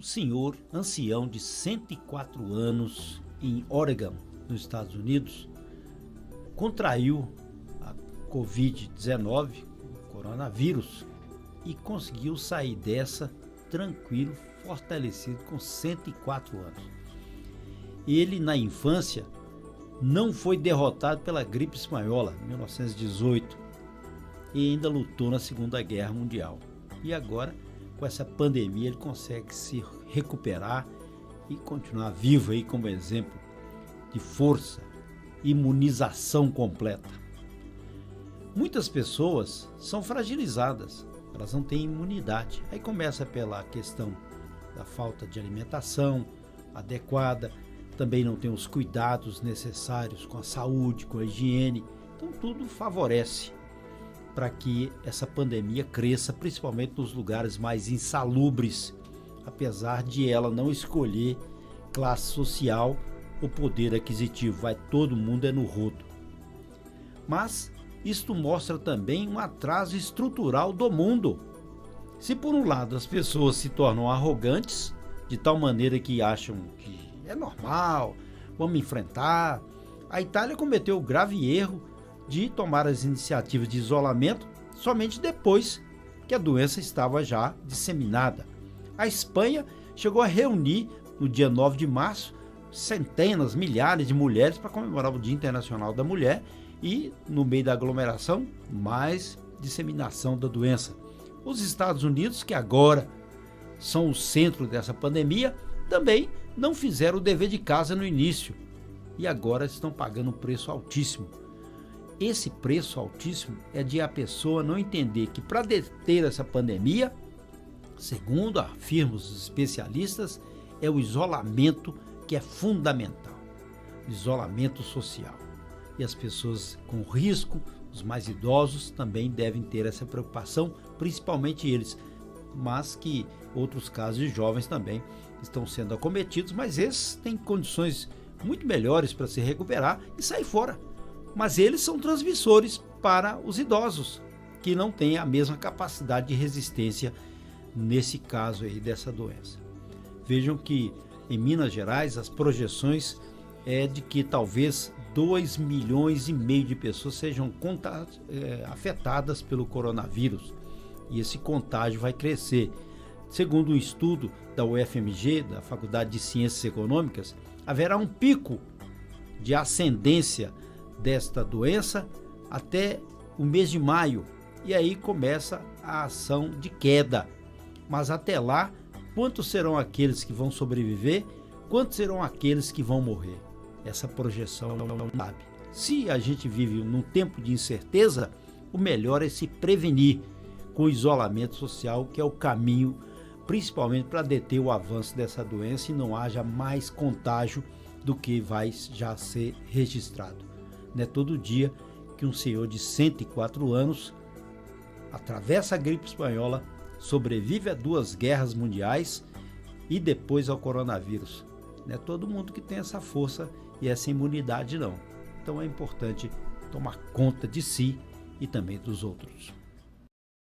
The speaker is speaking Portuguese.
senhor ancião de 104 anos em Oregon, nos Estados Unidos, contraiu a Covid-19, o coronavírus, e conseguiu sair dessa tranquilo, fortalecido, com 104 anos. Ele, na infância, não foi derrotado pela gripe espanhola, em 1918, e ainda lutou na Segunda Guerra Mundial. E agora, com essa pandemia, ele consegue se recuperar e continuar vivo aí como exemplo de força, imunização completa. Muitas pessoas são fragilizadas, elas não têm imunidade. Aí começa pela questão da falta de alimentação adequada, também não tem os cuidados necessários com a saúde, com a higiene. Então tudo favorece para que essa pandemia cresça, principalmente nos lugares mais insalubres, apesar de ela não escolher classe social ou poder aquisitivo, vai todo mundo no rodo. Mas isto mostra também um atraso estrutural do mundo. Se por um lado as pessoas se tornam arrogantes, de tal maneira que acham que é normal, vamos enfrentar, a Itália cometeu o grave erro de tomar as iniciativas de isolamento somente depois que a doença estava já disseminada. A Espanha chegou a reunir no dia 9 de março centenas, milhares de mulheres para comemorar o Dia Internacional da Mulher e, no meio da aglomeração, mais disseminação da doença. Os Estados Unidos, que agora são o centro dessa pandemia, também não fizeram o dever de casa no início e agora estão pagando um preço altíssimo. Esse preço altíssimo é de a pessoa não entender que para deter essa pandemia, segundo afirmam os especialistas, é o isolamento que é fundamental, o isolamento social. E as pessoas com risco, os mais idosos, também devem ter essa preocupação, principalmente eles, mas que outros casos de jovens também estão sendo acometidos, mas esses têm condições muito melhores para se recuperar e sair fora. Mas eles são transmissores para os idosos, que não têm a mesma capacidade de resistência nesse caso aí dessa doença. Vejam que em Minas Gerais as projeções é de que talvez 2,5 milhões de pessoas sejam afetadas pelo coronavírus, e esse contágio vai crescer. Segundo um estudo da UFMG, da Faculdade de Ciências Econômicas, haverá um pico de ascendência desta doença até o mês de maio, e aí começa a ação de queda. Mas até lá, quantos serão aqueles que vão sobreviver? Quantos serão aqueles que vão morrer? Essa projeção não sabe. Se a gente vive num tempo de incerteza, o melhor é se prevenir com o isolamento social, que é o caminho principalmente para deter o avanço dessa doença e não haja mais contágio do que vai já ser registrado. Não é todo dia que um senhor de 104 anos atravessa a gripe espanhola, sobrevive a 2 guerras mundiais e depois ao coronavírus. Não é todo mundo que tem essa força e essa imunidade, não. Então é importante tomar conta de si e também dos outros.